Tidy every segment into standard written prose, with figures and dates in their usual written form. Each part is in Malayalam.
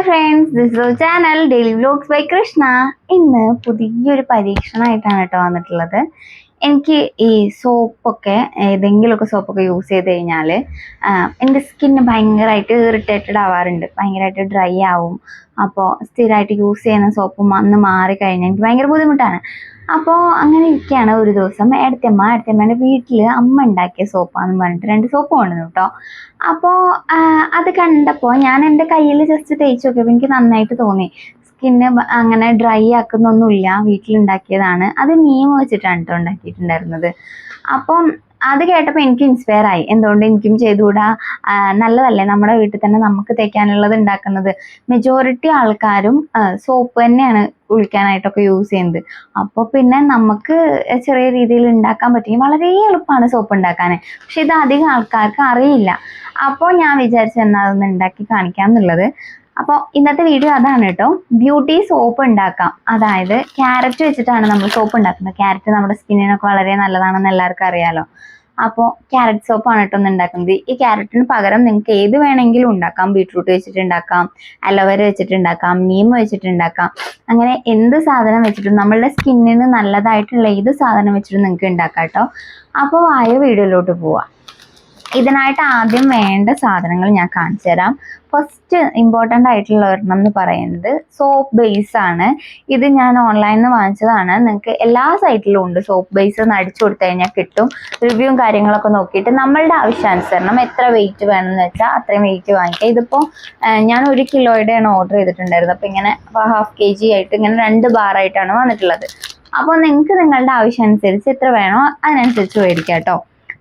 Friends, this is channel daily vlogs by Krishna. ഇന്ന് പുതിയൊരു പരീക്ഷണമായിട്ടാണ് കേട്ടോ വന്നിട്ടുള്ളത്. എനിക്ക് ഈ സോപ്പൊക്കെ ഏതെങ്കിലുമൊക്കെ സോപ്പൊക്കെ യൂസ് ചെയ്ത് കഴിഞ്ഞാൽ എൻ്റെ സ്കിന്ന് ഭയങ്കരമായിട്ട് ഇറിറ്റേറ്റഡ് ആവാറുണ്ട്, ഭയങ്കരമായിട്ട് ഡ്രൈ ആവും. അപ്പോൾ സ്ഥിരമായിട്ട് യൂസ് ചെയ്യുന്ന സോപ്പ് അന്ന് മാറിക്കഴിഞ്ഞാൽ എനിക്ക് ഭയങ്കര ബുദ്ധിമുട്ടാണ്. അപ്പോൾ അങ്ങനെ ഇരിക്കുകയാണ്. ഒരു ദിവസം ഏടത്തിയമ്മേൻ്റെ വീട്ടിൽ അമ്മ ഉണ്ടാക്കിയ സോപ്പാണെന്ന് പറഞ്ഞിട്ട് 2 സോപ്പ് കൊണ്ടുവന്നു കേട്ടോ. അപ്പോൾ അത് കണ്ടപ്പോൾ ഞാൻ എൻ്റെ കയ്യിൽ ജസ്റ്റ് തേച്ച് നോക്കിയപ്പോൾ എനിക്ക് നന്നായിട്ട് തോന്നി. സ്കിന്ന് അങ്ങനെ ഡ്രൈ ആക്കുന്നൊന്നുമില്ല, വീട്ടിലുണ്ടാക്കിയതാണ്. അത് നീം വെച്ചിട്ടാണ് കേട്ടോ ഉണ്ടാക്കിയിട്ടുണ്ടായിരുന്നത്. അപ്പം അത് കേട്ടപ്പോൾ എനിക്ക് ഇൻസ്പയർ ആയി. എന്തുകൊണ്ട് എനിക്കും ചെയ്തുകൂടാ? നല്ലതല്ലേ, നമ്മുടെ വീട്ടിൽ തന്നെ നമുക്ക് തേക്കാനുള്ളത് ഉണ്ടാക്കുന്നത്. മെജോറിറ്റി ആൾക്കാരും സോപ്പ് തന്നെയാണ് കുളിക്കാനായിട്ടൊക്കെ യൂസ് ചെയ്യുന്നത്. അപ്പോൾ പിന്നെ നമുക്ക് ചെറിയ രീതിയിൽ ഉണ്ടാക്കാൻ പറ്റും. വളരെ എളുപ്പമാണ് സോപ്പ് ഉണ്ടാക്കാൻ. പക്ഷെ ഇത് അധികം ആൾക്കാർക്ക് അറിയില്ല. അപ്പോൾ ഞാൻ വിചാരിച്ചു എന്നാൽ അതൊന്ന് ഉണ്ടാക്കി കാണിക്കാം എന്നുള്ളത്. അപ്പോൾ ഇന്നത്തെ വീഡിയോ അതാണ് കേട്ടോ. ബ്യൂട്ടി സോപ്പ് ഉണ്ടാക്കാം. അതായത് ക്യാരറ്റ് വെച്ചിട്ടാണ് നമ്മൾ സോപ്പ് ഉണ്ടാക്കുന്നത്. ക്യാരറ്റ് നമ്മുടെ സ്കിന്നിനൊക്കെ വളരെ നല്ലതാണെന്ന് എല്ലാവർക്കും അറിയാലോ. അപ്പോൾ ക്യാരറ്റ് സോപ്പാണ് കേട്ടോ ഒന്ന് ഉണ്ടാക്കുന്നത്. ഈ ക്യാരറ്റിന് പകരം നിങ്ങൾക്ക് ഏത് വേണമെങ്കിലും ഉണ്ടാക്കാം. ബീട്രൂട്ട് വെച്ചിട്ടുണ്ടാക്കാം, അലോവേര വെച്ചിട്ടുണ്ടാക്കാം, നീം വെച്ചിട്ടുണ്ടാക്കാം. അങ്ങനെ എന്ത് സാധനം വെച്ചിട്ടും നമ്മളുടെ സ്കിന്നിന് നല്ലതായിട്ടുള്ള ഏത് സാധനം വെച്ചിട്ടും നിങ്ങൾക്ക് ഉണ്ടാക്കാം കേട്ടോ. അപ്പോൾ വീഡിയോയിലോട്ട് പോവാം. ഇതിനായിട്ട് ആദ്യം വേണ്ട സാധനങ്ങൾ ഞാൻ കാണിച്ചു തരാം. ഫസ്റ്റ് ഇമ്പോർട്ടൻ്റ് ആയിട്ടുള്ള ഒരെണ്ണം എന്ന് പറയുന്നത് സോപ്പ് ബേസ് ആണ്. ഇത് ഞാൻ ഓൺലൈനിൽ നിന്ന് വാങ്ങിച്ചതാണ്. നിങ്ങൾക്ക് എല്ലാ സൈറ്റിലും ഉണ്ട്. സോപ്പ് ബേസ് ഒന്ന് അടിച്ചു കൊടുത്തു കഴിഞ്ഞാൽ കിട്ടും. റിവ്യൂവും കാര്യങ്ങളൊക്കെ നോക്കിയിട്ട് നമ്മളുടെ ആവശ്യാനുസരണം എത്ര വെയിറ്റ് വേണമെന്ന് വെച്ചാൽ അത്രയും വെയിറ്റ് വാങ്ങിക്കുക. ഇതിപ്പോൾ ഞാൻ 1 കിലോയുടെയാണ് ഓർഡർ ചെയ്തിട്ടുണ്ടായിരുന്നത്. അപ്പോൾ ഇങ്ങനെ ½ kg ആയിട്ട് ഇങ്ങനെ 2 ബാറായിട്ടാണ് വന്നിട്ടുള്ളത്. അപ്പോൾ നിങ്ങൾക്ക് നിങ്ങളുടെ ആവശ്യമനുസരിച്ച് എത്ര വേണോ അതിനനുസരിച്ച് മേടിക്കാം കേട്ടോ.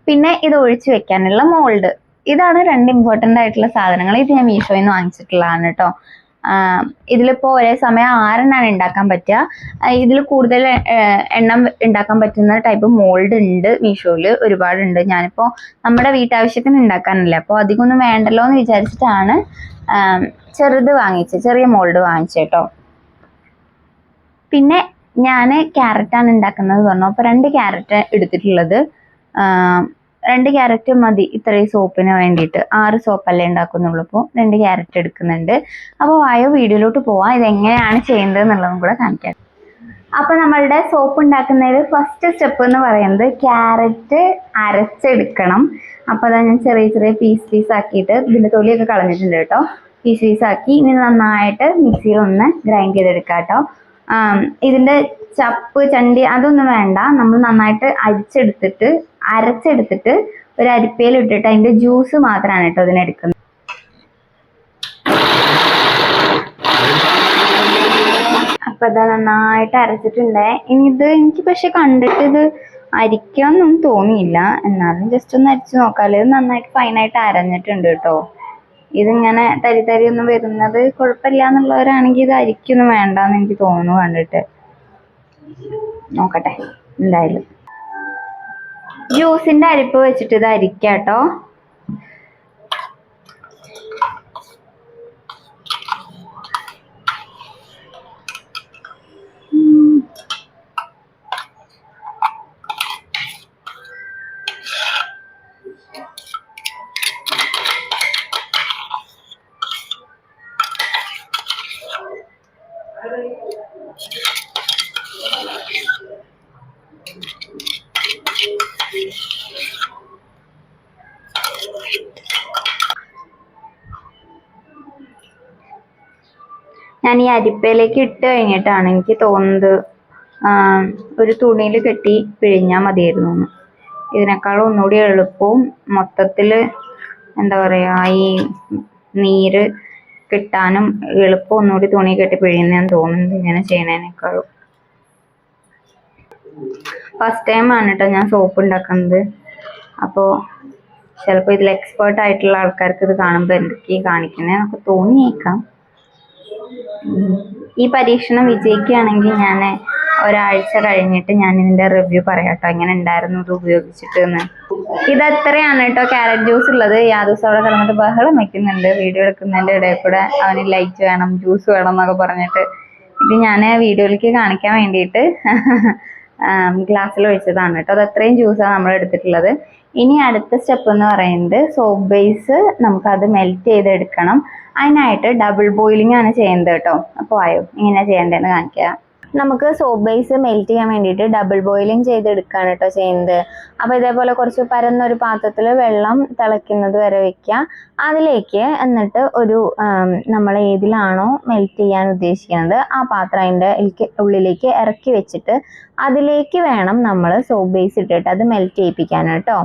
പിന്നെ ഇത് ഒഴിച്ചു വെക്കാനുള്ള മോൾഡ്. ഇതാണ് 2 ഇമ്പോർട്ടൻ്റ് ആയിട്ടുള്ള സാധനങ്ങൾ. ഇത് ഞാൻ മീഷോയിൽ നിന്ന് വാങ്ങിച്ചിട്ടുള്ളതാണ് കേട്ടോ. ഇതിലിപ്പോൾ ഒരേ സമയം 6 എണ്ണമാണ് ഉണ്ടാക്കാൻ പറ്റുക. ഇതിൽ കൂടുതൽ എണ്ണം ഉണ്ടാക്കാൻ പറ്റുന്ന ടൈപ്പ് മോൾഡ് ഉണ്ട് മീഷോയിൽ, ഒരുപാടുണ്ട്. ഞാനിപ്പോൾ നമ്മുടെ വീട്ടാവശ്യത്തിന് ഉണ്ടാക്കാനല്ലേ, അപ്പോൾ അധികമൊന്നും വേണ്ടല്ലോ എന്ന് വിചാരിച്ചിട്ടാണ് ചെറുത് വാങ്ങിച്ചത്, ചെറിയ മോൾഡ് വാങ്ങിച്ചത് കേട്ടോ. പിന്നെ ഞാൻ ക്യാരറ്റാണ് ഉണ്ടാക്കുന്നത് പറഞ്ഞു. അപ്പോൾ 2 ക്യാരറ്റ് എടുത്തിട്ടുള്ളത്. 2 ക്യാരറ്റ് മതി ഇത്രയും സോപ്പിന് വേണ്ടിയിട്ട്. 6 സോപ്പല്ലേ ഉണ്ടാക്കുന്നുള്ളൂ. അപ്പോൾ 2 ക്യാരറ്റ് എടുക്കുന്നുണ്ട്. അപ്പോൾ വീഡിയോയിലോട്ട് പോവാം. ഇതെങ്ങനെയാണ് ചെയ്യുന്നത് എന്നുള്ളതും കൂടെ കാണിക്കാം. അപ്പോൾ നമ്മളുടെ സോപ്പ് ഉണ്ടാക്കുന്നതിൽ ഫസ്റ്റ് സ്റ്റെപ്പ് എന്ന് പറയുന്നത് ക്യാരറ്റ് അരച്ചെടുക്കണം. അപ്പോൾ അതാ ഞാൻ ചെറിയ പീസ് ആക്കിയിട്ട് ഇതിൻ്റെ തൊലിയൊക്കെ കളഞ്ഞിട്ടുണ്ട് കേട്ടോ. പീസ് ആക്കി ഇനി നന്നായിട്ട് മിക്സിയിൽ ഒന്ന് ഗ്രൈൻഡ് ചെയ്തെടുക്കാം കേട്ടോ. ഇതിൻ്റെ ചപ്പ് ചണ്ടി അതൊന്നും വേണ്ട. നമ്മൾ നന്നായിട്ട് അരച്ചെടുത്തിട്ട് ഒരു അരിപ്പയിൽ ഇട്ടിട്ട് അതിൻ്റെ ജ്യൂസ് മാത്രമാണ് കേട്ടോ ഇതിനെടുക്കുന്നത്. അപ്പം ഇത് നന്നായിട്ട് അരച്ചിട്ടുണ്ട്. ഇനി ഇത് എനിക്ക് പക്ഷെ കണ്ടിട്ട് ഇത് അരിക്കാനൊന്നും തോന്നിയില്ല. എന്നാലും ജസ്റ്റ് ഒന്ന് അരിച്ച് നോക്കാമല്ലോ. ഇത് നന്നായിട്ട് ഫൈനായിട്ട് അരഞ്ഞിട്ടുണ്ട് കേട്ടോ. ഇതിങ്ങനെ തരി ഒന്നും വരുന്നത് കുഴപ്പമില്ല എന്നുള്ളവരാണെങ്കിൽ ഇത് അരിക്കൊന്നും വേണ്ടെന്ന് എനിക്ക് തോന്നുന്നു കണ്ടിട്ട്. നോക്കട്ടെ എന്തായാലും. ജ്യൂസിന്റെ അരിപ്പ് വെച്ചിട്ട് ഇത് അരിക്കാട്ടോ. ഞാൻ ഈ അരിപ്പയിലേക്ക് ഇട്ട് കഴിഞ്ഞിട്ടാണ് എനിക്ക് തോന്നുന്നത് ഒരു തുണിയിൽ കെട്ടി പിഴിഞ്ഞാൽ മതിയായിരുന്നു എന്ന്. ഇതിനേക്കാളും ഒന്നുകൂടി എളുപ്പവും മൊത്തത്തിൽ എന്താ പറയുക, ഈ നീര് കിട്ടാനും എളുപ്പം ഒന്നുകൂടി തുണി കെട്ടി പിഴിയുന്നതെന്ന് തോന്നുന്നത് ഇങ്ങനെ ചെയ്യണതിനേക്കാളും. ഫസ്റ്റ് ടൈമാണ് കേട്ടോ ഞാൻ സോപ്പ് ഉണ്ടാക്കുന്നത്. അപ്പോൾ ചിലപ്പോൾ ഇതിൽ എക്സ്പേർട്ട് ആയിട്ടുള്ള ആൾക്കാർക്ക് ഇത് കാണുമ്പോൾ എന്തൊക്കെയാണ് കാണിക്കുന്നത് എന്നൊക്കെ തോന്നിയേക്കാം. ഈ പരീക്ഷണം വിജയിക്കുകയാണെങ്കിൽ ഞാൻ ഒരാഴ്ച കഴിഞ്ഞിട്ട് ഞാൻ ഇതിൻ്റെ റിവ്യൂ പറയാം കേട്ടോ, എങ്ങനെ ഉണ്ടായിരുന്നു ഇത് ഉപയോഗിച്ചിട്ട് എന്ന്. ഇത് എത്രയാണ് കേട്ടോ ക്യാരറ്റ് ജ്യൂസ് ഉള്ളത്. ദിവസം അവിടെ കിടന്നിട്ട് ബഹളം വയ്ക്കുന്നുണ്ട് വീഡിയോ എടുക്കുന്നതിൻ്റെ ഇടയിൽ കൂടെ. അവന് ലൈറ്റ് വേണം, ജ്യൂസ് വേണം എന്നൊക്കെ പറഞ്ഞിട്ട്. ഇത് ഞാൻ വീഡിയോയിലേക്ക് കാണിക്കാൻ വേണ്ടിയിട്ട് ഗ്ലാസ്സിൽ ഒഴിച്ചതാണ് കേട്ടോ. അത് അത്രയും ജ്യൂസാണ് നമ്മൾ എടുത്തിട്ടുള്ളത്. ഇനി അടുത്ത സ്റ്റെപ്പ് എന്ന് പറയുന്നത് സോപ്പ് ബേസ് നമുക്കത് മെൽറ്റ് ചെയ്തെടുക്കണം. അതിനായിട്ട് ഡബിൾ ബോയിലിംഗ് ആണ് ചെയ്യുന്നത് കേട്ടോ. അപ്പോൾ ആയോ എങ്ങനെയാണ് ചെയ്യേണ്ടതെന്ന് കാണിക്കാം. നമുക്ക് സോപ്പ് ബേസ് മെൽറ്റ് ചെയ്യാൻ വേണ്ടിയിട്ട് ഡബിൾ ബോയിലിംഗ് ചെയ്തെടുക്കുകയാണ് കേട്ടോ ചെയ്യുന്നത്. അപ്പോൾ ഇതേപോലെ കുറച്ച് പരന്നൊരു പാത്രത്തിൽ വെള്ളം തിളയ്ക്കുന്നത് വരെ വെക്കുക. അതിലേക്ക് എന്നിട്ട് ഒരു നമ്മൾ ഏതിലാണോ മെൽറ്റ് ചെയ്യാൻ ഉദ്ദേശിക്കുന്നത് ആ പാത്രം അതിൻ്റെ ഉള്ളിലേക്ക് ഇറക്കി വെച്ചിട്ട് അതിലേക്ക് വേണം നമ്മൾ സോപ്പ് ബേസ് ഇട്ടിട്ട് അത് മെൽറ്റ് ചെയ്യിപ്പിക്കാൻ കേട്ടോ.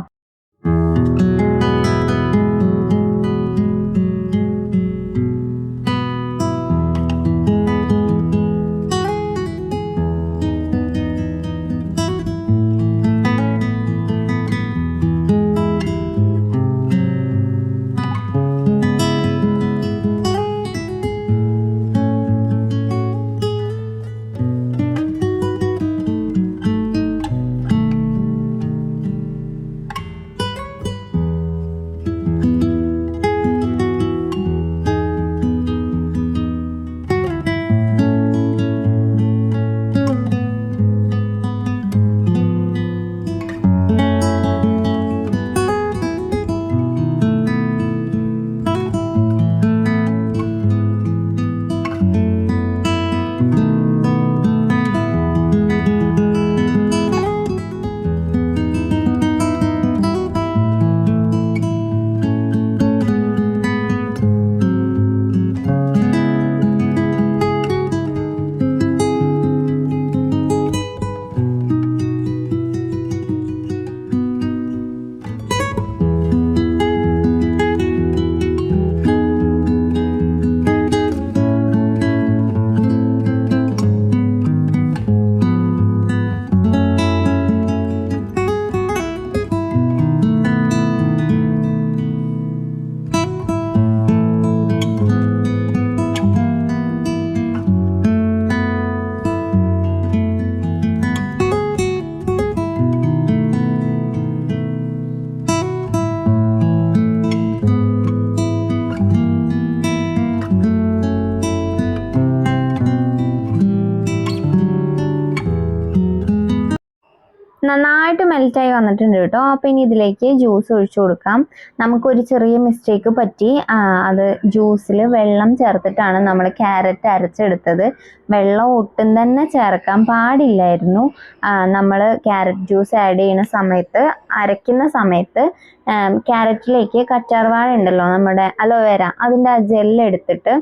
നന്നായിട്ട് മെൽറ്റായി വന്നിട്ടുണ്ട് കേട്ടോ. അപ്പോൾ ഇനി ഇതിലേക്ക് ജ്യൂസ് ഒഴിച്ചു കൊടുക്കാം. നമുക്കൊരു ചെറിയ മിസ്റ്റേക്ക് പറ്റി. അത് ജ്യൂസിൽ വെള്ളം ചേർത്തിട്ടാണ് നമ്മൾ ക്യാരറ്റ് അരച്ചെടുത്തത്. വെള്ളം ഒട്ടും തന്നെ ചേർക്കാൻ പാടില്ലായിരുന്നു. നമ്മൾ ക്യാരറ്റ് ജ്യൂസ് ആഡ് ചെയ്യുന്ന സമയത്ത് അരയ്ക്കുന്ന സമയത്ത് ക്യാരറ്റിലേക്ക് കറ്റാർവാഴ ഉണ്ടല്ലോ, നമ്മുടെ അലോവേര, അതിൻ്റെ ആ ജെല്ലെടുത്തിട്ട്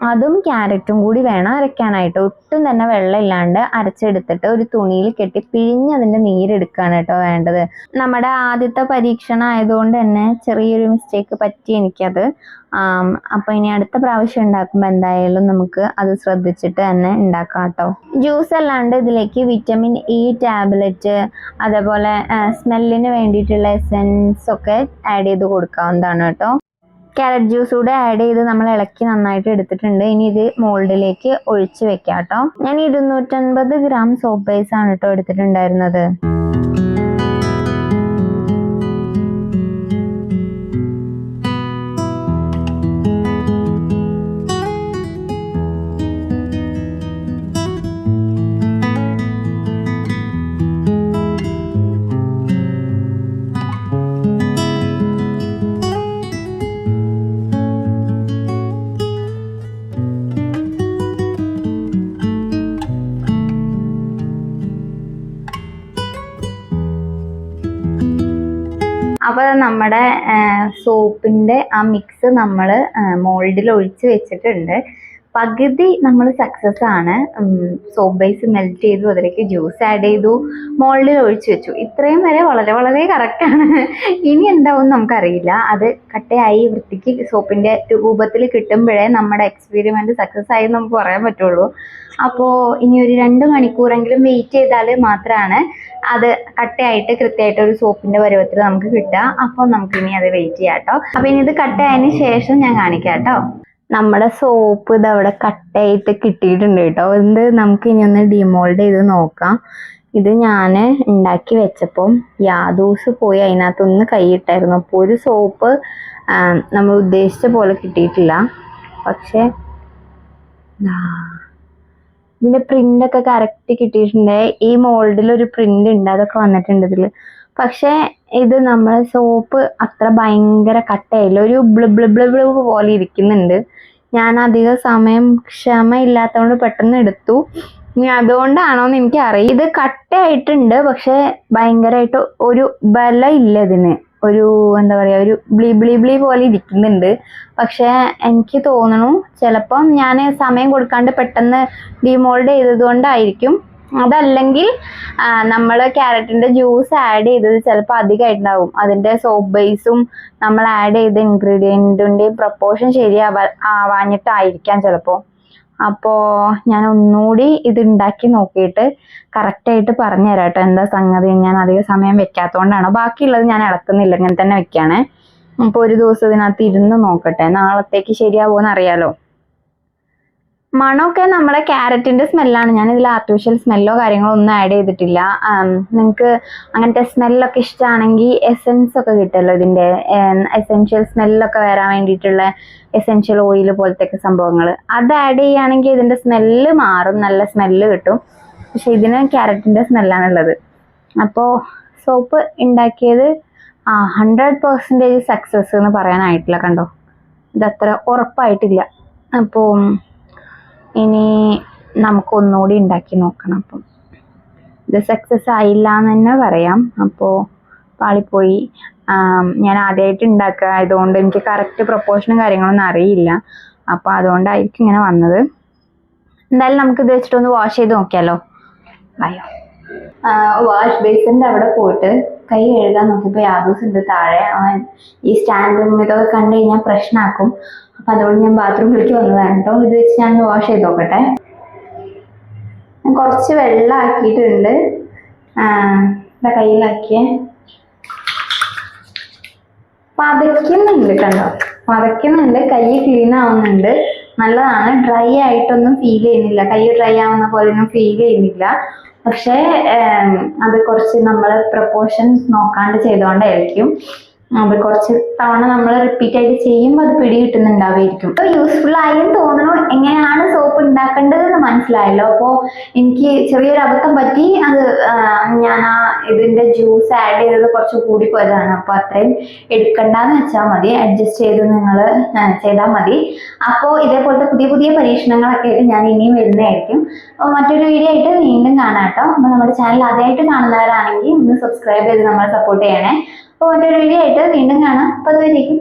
അതും ക്യാരറ്റും കൂടി വേണം അരയ്ക്കാനായിട്ട്. ഒട്ടും തന്നെ വെള്ളം ഇല്ലാണ്ട് അരച്ചെടുത്തിട്ട് ഒരു തുണിയിൽ കെട്ടി പിഴിഞ്ഞ് അതിൻ്റെ നീരെടുക്കുകയാണ് കേട്ടോ വേണ്ടത്. നമ്മുടെ ആദ്യത്തെ പരീക്ഷണം ആയതുകൊണ്ട് തന്നെ ചെറിയൊരു മിസ്റ്റേക്ക് പറ്റി എനിക്കത്. അപ്പോൾ ഇനി അടുത്ത പ്രാവശ്യം ഉണ്ടാക്കുമ്പോൾ എന്തായാലും നമുക്ക് അത് ശ്രദ്ധിച്ചിട്ട് തന്നെ ഉണ്ടാക്കാം കേട്ടോ. ജ്യൂസ് അല്ലാണ്ട് ഇതിലേക്ക് വിറ്റമിൻ ഇ ടാബ്ലറ്റ്, അതേപോലെ സ്മെല്ലിന് വേണ്ടിയിട്ടുള്ള എസെൻസ് ഒക്കെ ആഡ് ചെയ്ത് കൊടുക്കാവുന്നതാണ് കേട്ടോ. ക്യാരറ്റ് ജ്യൂസ് കൂടെ ആഡ് ചെയ്ത് നമ്മൾ ഇളക്കി നന്നായിട്ട് എടുത്തിട്ടുണ്ട്. ഇനി ഇത് മോൾഡിലേക്ക് ഒഴിച്ച് വെക്കാം കേട്ടോ. ഞാൻ 250 ഗ്രാം സോപ്പ് ബേസ് ആണ് കേട്ടോ എടുത്തിട്ടുണ്ടായിരുന്നത്. അപ്പോൾ നമ്മുടെ സോപ്പിൻ്റെ ആ മിക്സ് നമ്മൾ മോൾഡിൽ ഒഴിച്ച് വെച്ചിട്ടുണ്ട്. പകുതി നമ്മൾ സക്സസ് ആണ്. സോപ്പ് ബേസ് മെൽറ്റ് ചെയ്തു, അതിലേക്ക് ജ്യൂസ് ആഡ് ചെയ്തു, മോൾഡിൽ ഒഴിച്ച് വെച്ചു. ഇത്രയും വരെ വളരെ വളരെ കറക്റ്റാണ്. ഇനി എന്താവും നമുക്കറിയില്ല. അത് കട്ടയായി വൃത്തിക്ക് സോപ്പിൻ്റെ രൂപത്തിൽ കിട്ടുമ്പോഴേ നമ്മുടെ എക്സ്പെരിമെൻറ്റ് സക്സസ് ആയി നമുക്ക് പറയാൻ പറ്റുള്ളൂ. അപ്പോൾ ഇനി ഒരു 2 മണിക്കൂറെങ്കിലും വെയിറ്റ് ചെയ്താൽ മാത്രമാണ് അത് കട്ടയായിട്ട് കൃത്യമായിട്ട് ഒരു സോപ്പിൻ്റെ പരുവത്തിൽ നമുക്ക് കിട്ടുക. അപ്പോൾ നമുക്കിനി അത് വെയിറ്റ് ചെയ്യാം കേട്ടോ. അപ്പോൾ ഇനി ഇത് കട്ടയായതിന് ശേഷം ഞാൻ കാണിക്കാം കേട്ടോ. നമ്മുടെ സോപ്പ് ഇതവിടെ കട്ടയായിട്ട് കിട്ടിയിട്ടുണ്ട് കേട്ടോ. ഇത് നമുക്ക് ഇനി ഒന്ന് ഡിമോൾഡ് ചെയ്ത് നോക്കാം. ഇത് ഞാൻ ഉണ്ടാക്കി വെച്ചപ്പം യാദൂസ് പോയി അതിനകത്തൊന്ന് കൈയിട്ടായിരുന്നു. അപ്പോൾ ഒരു സോപ്പ് നമ്മൾ ഉദ്ദേശിച്ച പോലെ കിട്ടിയിട്ടില്ല. പക്ഷേ ഇതിൻ്റെ പ്രിൻ്റൊക്കെ കറക്റ്റ് കിട്ടിയിട്ടുണ്ട്. ഈ മോൾഡിലൊരു പ്രിൻ്റ് ഉണ്ട്, അതൊക്കെ വന്നിട്ടുണ്ട് ഇതിൽ. പക്ഷെ ഇത് നമ്മൾ സോപ്പ് അത്ര ഭയങ്കര കട്ടയായില്ല, ഒരു ബ്ലു പോലെ ഇരിക്കുന്നുണ്ട്. ഞാൻ അധിക സമയം ക്ഷമയില്ലാത്തതുകൊണ്ട് പെട്ടെന്ന് എടുത്തു. ഇനി അതുകൊണ്ടാണോന്ന് എനിക്ക് അറിയില്ല. ഇത് കട്ടയായിട്ടുണ്ട്, പക്ഷെ ഭയങ്കരമായിട്ട് ഒരു ബലം ഇല്ല ഇതിന്. ഒരു എന്താ പറയാ, ഒരു ബ്ലി പോലെ ഇരിക്കുന്നുണ്ട്. പക്ഷെ എനിക്ക് തോന്നുന്നു ചിലപ്പം ഞാൻ സമയം കൊടുക്കാണ്ട് പെട്ടെന്ന് ഡിമോൾഡ് ചെയ്തത് കൊണ്ടായിരിക്കും. അതല്ലെങ്കിൽ നമ്മൾ ക്യാരറ്റിന്റെ ജ്യൂസ് ആഡ് ചെയ്തത് ചിലപ്പോൾ അധികമായിട്ടുണ്ടാവും. അതിന്റെ സോപ്പ് ബേസും നമ്മൾ ആഡ് ചെയ്ത ഇൻഗ്രീഡിയൻറ്റിന്റെ പ്രപ്പോർഷൻ ആവാഞ്ഞിട്ടായിരിക്കാം ചിലപ്പോൾ. അപ്പോ ഞാൻ ഒന്നുകൂടി ഇത് ഉണ്ടാക്കി നോക്കിയിട്ട് കറക്റ്റായിട്ട് പറഞ്ഞു തരാം കേട്ടോ എന്താ സംഗതി. ഞാൻ അധിക സമയം വെക്കാത്തതുകൊണ്ടാണ്. ബാക്കിയുള്ളത് ഞാൻ ഇളക്കുന്നില്ല, ഇങ്ങനെ തന്നെ വെക്കാണ്. അപ്പോൾ ഒരു ദിവസം ഇതിനകത്ത് ഇരുന്ന് നോക്കട്ടെ, നാളത്തേക്ക് ശരിയാവുമെന്ന് അറിയാലോ. മണമൊക്കെ നമ്മളെ ക്യാരറ്റിന്റെ സ്മെല്ലാണ്. ഞാൻ ഇതിൽ ആർട്ടിഫിഷ്യൽ സ്മെല്ലോ കാര്യങ്ങളോ ഒന്നും ആഡ് ചെയ്തിട്ടില്ല. നിങ്ങൾക്ക് അങ്ങനത്തെ സ്മെല്ലൊക്കെ ഇഷ്ടമാണെങ്കിൽ എസെൻസ് ഒക്കെ കിട്ടുമല്ലോ, ഇതിന്റെ എസെൻഷ്യൽ സ്മെല്ലൊക്കെ വരാൻ വേണ്ടിയിട്ടുള്ള എസെൻഷ്യൽ ഓയിൽ പോലത്തെ ഒക്കെ സംഭവങ്ങൾ, അത് ആഡ് ചെയ്യുകയാണെങ്കിൽ ഇതിന്റെ സ്മെല്ല് മാറും, നല്ല സ്മെല്ല് കിട്ടും. പക്ഷെ ഇതിന് ക്യാരറ്റിന്റെ സ്മെല്ലാണുള്ളത്. അപ്പോൾ സോപ്പ് ഉണ്ടാക്കിയത് 100% സക്സസ് എന്ന് പറയാനായിട്ടില്ല. കണ്ടോ, ഇതത്ര ഉറപ്പായിട്ടില്ല. അപ്പോൾ ഇനി നമുക്ക് ഒന്നുകൂടി ഉണ്ടാക്കി നോക്കണം. അപ്പം ഇത് സക്സസ് ആയില്ല എന്ന് തന്നെ പറയാം. അപ്പോൾ പാളിപ്പോയി. ഞാൻ ആദ്യമായിട്ട് ഉണ്ടാക്കുക ആയതുകൊണ്ട് എനിക്ക് കറക്റ്റ് പ്രപ്പോർഷനും കാര്യങ്ങളൊന്നും അറിയില്ല. അപ്പോൾ അതുകൊണ്ടായിരിക്കും ഇങ്ങനെ വന്നത്. എന്തായാലും നമുക്ക് ഇത് വെച്ചിട്ടൊന്ന് വാഷ് ചെയ്ത് നോക്കിയാലോ. അയ്യോ, വാഷ് ബേസിൻ്റെ അവിടെ പോയിട്ട് കൈ കഴുകാൻ നോക്കിയപ്പോൾ യാദൂസ് ഉണ്ട് താഴെ. അവൻ ഈ സ്റ്റാൻഡും ഇതൊക്കെ കണ്ടു കഴിഞ്ഞാൽ പ്രശ്നമാക്കും. അപ്പം അതുകൊണ്ട് ഞാൻ ബാത്റൂമിലേക്ക് വന്നതാണ് കേട്ടോ. ഇത് വെച്ച് ഞാൻ വാഷ് ചെയ്ത് നോക്കട്ടെ. ഞാൻ കുറച്ച് വെള്ളം ആക്കിയിട്ടുണ്ട്, കയ്യിലാക്കിയേ. പതയ്ക്കുന്നുണ്ട് കണ്ടോ, പതയ്ക്കുന്നുണ്ട്. കൈ ക്ലീൻ ആവുന്നുണ്ട്, നല്ലതാണ്. ഡ്രൈ ആയിട്ടൊന്നും ഫീൽ ചെയ്യുന്നില്ല, കൈ ഡ്രൈ ആവുന്ന പോലെയൊന്നും ഫീൽ ചെയ്യുന്നില്ല. പക്ഷേ അത് കുറച്ച് നമ്മൾ പ്രപ്പോർഷൻസ് നോക്കാണ്ട് ചെയ്തുകൊണ്ടായിരിക്കും. അത് കുറച്ച് തവണ നമ്മൾ റിപ്പീറ്റ് ആയിട്ട് ചെയ്യുമ്പോൾ അത് പിടി കിട്ടുന്നുണ്ടാവുമായിരിക്കും. യൂസ്ഫുൾ ആയെന്ന് തോന്നുന്നു. എങ്ങനെയാണ് സോപ്പ് ഉണ്ടാക്കേണ്ടതെന്ന് മനസ്സിലായല്ലോ. അപ്പോൾ എനിക്ക് ചെറിയൊരു അബദ്ധം പറ്റി. അത് ഞാൻ ഇതിന്റെ ജ്യൂസ് ആഡ് ചെയ്തത് കുറച്ച് കൂടി പോയതാണ്. അപ്പോൾ അത്രയും എടുക്കണ്ടെന്ന് വെച്ചാൽ മതി, അഡ്ജസ്റ്റ് ചെയ്ത് നിങ്ങൾ ചെയ്താൽ മതി. അപ്പോൾ ഇതേപോലത്തെ പുതിയ പുതിയ പരീക്ഷണങ്ങളൊക്കെ ആയിട്ട് ഞാൻ ഇനിയും വരുന്നതായിരിക്കും. അപ്പോൾ മറ്റൊരു വീഡിയോ ആയിട്ട് വീണ്ടും കാണാം കേട്ടോ. അപ്പോൾ നമ്മുടെ ചാനൽ ആദ്യമായിട്ട് കാണുന്നവരാണെങ്കിൽ ഒന്ന് സബ്സ്ക്രൈബ് ചെയ്ത് നമ്മളെ സപ്പോർട്ട് ചെയ്യണേ. അപ്പോൾ മറ്റൊരു വീഡിയോ ആയിട്ട് വീണ്ടും കാണാം. അപ്പോൾ അതുവരേക്കും